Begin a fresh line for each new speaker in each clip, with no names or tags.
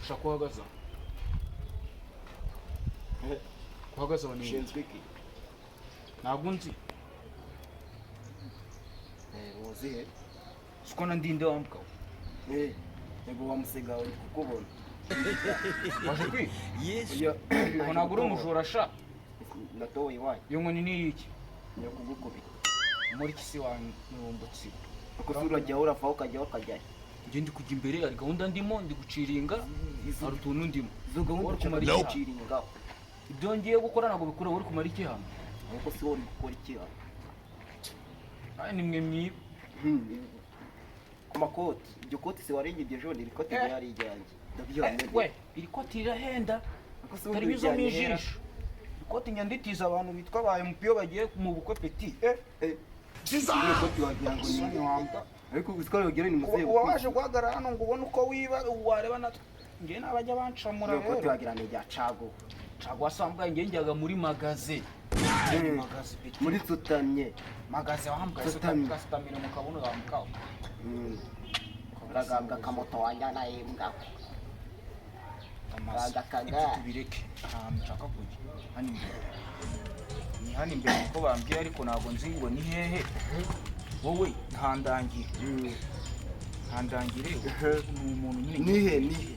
Shakuhagaza. Kuhagaza wani.
Shinzwe iki?
Ntabwo nzi.
Wozihe?
Sikona ndinde wambuka.
Ego wamusiga uri kukubona.
Waje kwi?
Yes.
Ntabwo uri umujura sha.
Natowe iwanyu.
Iyo nkoni ni iki?
Yo kugukubita.
Muri kisi wanyu n'ubumbutsi.
Uko sura jya urafa ukajya.
Nje ndi kujya imbere ari gahunda ndimo ndi guciringa ari utuntu ndimo.
Zo gahunda
kumara
ikiringa.
Ibyo ngiye gukora ntabwo bikora uri kumara iki hano.
Uko si wori gukora iki hano.
Ai nimwe mwiba.
Ku makoti, iryo koti se warengeje ejo iri koti yari ijyanje. Ndabyamye.
We, iri koti irahenda. Tari bizo mijisho. Ikoti nyanditiza abantu bitwa ba Mpbest bagiye mu bukwe petit.
Jiza. Iyo koti wagira ngo ni wamba. Ariko gusikora yogere ni muzehe.
Waje guhagarara hano ngo ubone uko wiba wareba natwe. Nge nabajya bancamura rero.
Iyo koti wagira ni rya cago.
Cago asambwa nge njyaga muri magaze. Magaze petit.
Muri tutamye.
Magaze wambwa sutamira mu kabuno ga mukao.
Ragambwa kamoto wanjana imbwa.
Amazakaga tubireke. Mchaka kujya. Hani imbere. Ni hani imbere ko bambwiye ariko ntabwo nzi ngo ni hehe. Wowe ntandangire. Ntandangire ni umuntu nyine.
Nihe.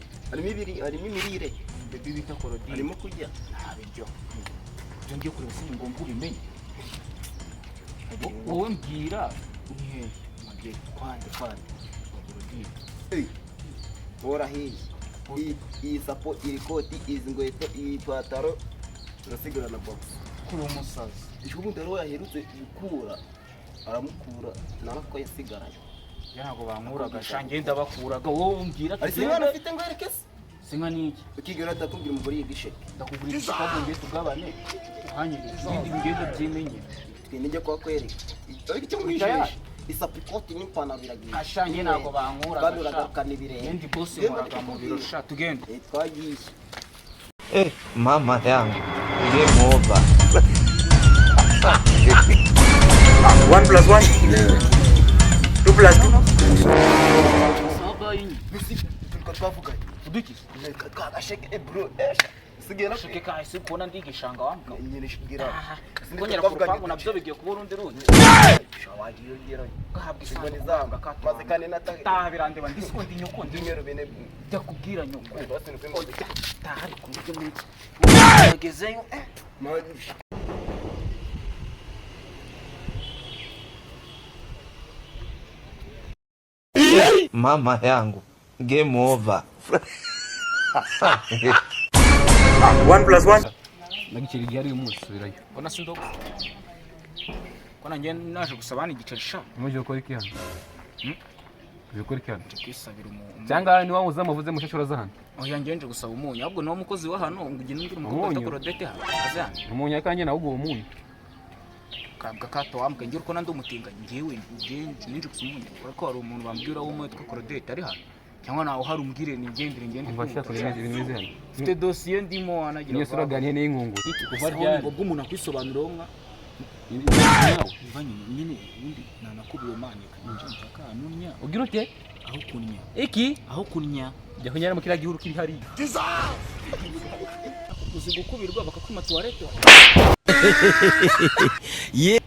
Harimo imirire.
Bebe bita korodine.
Harimo kujya.
Ntabiryo. Byo ngiye kureba se ngomba ubimenye. Wowe mbwira ni hehe. Magiye
Kwande.
korodine.
Bora hiyi. Iyi sapo, iyi koti, izi ngweto, iyi pataro urasigara na box.
Kuri umusazi.
Ijubundi rero yaherutse gukura. Aramukura naho ko yasigarayo.
Ntabwo bankuraga shange ndabakuraga wowe mbwira
ari singa afite ngo yerekese.
Singa niki?
Ukigera atakubwira umugore yigisheke.
Ndakugura igishaka ngo tugabane. Hanyuma ibindi bigenda byimenye.
Twinige kwa kwereka. Ariko icyo mwisheje. Isapikoti n'ipantaro biragiye.
Ashange ntabwo bankuraga.
Kandi uragakana ibirenge.
Ndi boss muraga mu biro sha tugende.
Twagiye.
Mama yangu. Game over.
1 plus 1 2 plus 2
Sabayin.
Misi tulikuwa twavuga.
Udukise.
Asheke bro. Sigera
Shike ka isi kubona ndigishanga wambwa.
nyine shigira.
Kongera kurupangu nabyo bigiye kubura undi rundi.
Shawagi yongera.
Gahabwa
Sigoni
isanga
zamba maze kandi natahe.
taha birandeba ndisundi nyoko
Ndimero bene.
ndakubwira nyoko.
Basi nkwembe.
Taha ari kumujye muri iki. Yagezeyo
Mama yangu. Game over.
1 plus 1
nagiceri ryari umusubirayo. Bona sindogo. Kona nge naje gusabana igiceri sha.
Muje gukora iki hano? Bikora iki hano?
Kwisabira umuntu.
Cyangwa ni wamuza muvuze mushashura za hano?
Oya ngenje gusaba umunyu. Ahubwo no mukozi wa hano ngo ugine ngira umukobwa claudette hano. Azana.
Umunyu akanye nawo uwo munyu.
Kabwa kato wambwe ngira uko nandi umutinga ngewe ninje gusumunyu. Kuko hari umuntu bambwira wo mwitwa claudette ari hano. Cyangwa naho hari umbwire ni ngendere.
Mbashaka kureba ibintu bimeze hano.
Mfite dossier ndimo anagira.
Niyo sura ganiye n'inkungu.
Kuva ryari ngo bw'umuntu akwisobanura onka. Ivanye nyine undi nanakubiye manye kanje ntaka anunya.
Ugira ute?
Aho kunya.
Iki?
Aho kunya.
Jya kunyara mu kira gihuru kiri hari.
Uzi gukubirwa bakakwima toilette.
Ye.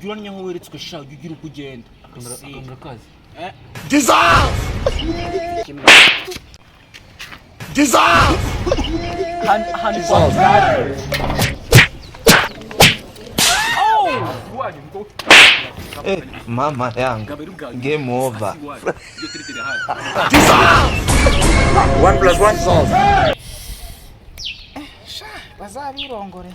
Juranya nko weretswe sha ugira ukugenda.
Akambra kazi.
Mama yangu. Game over.
1 plus 1
Bazabirongore.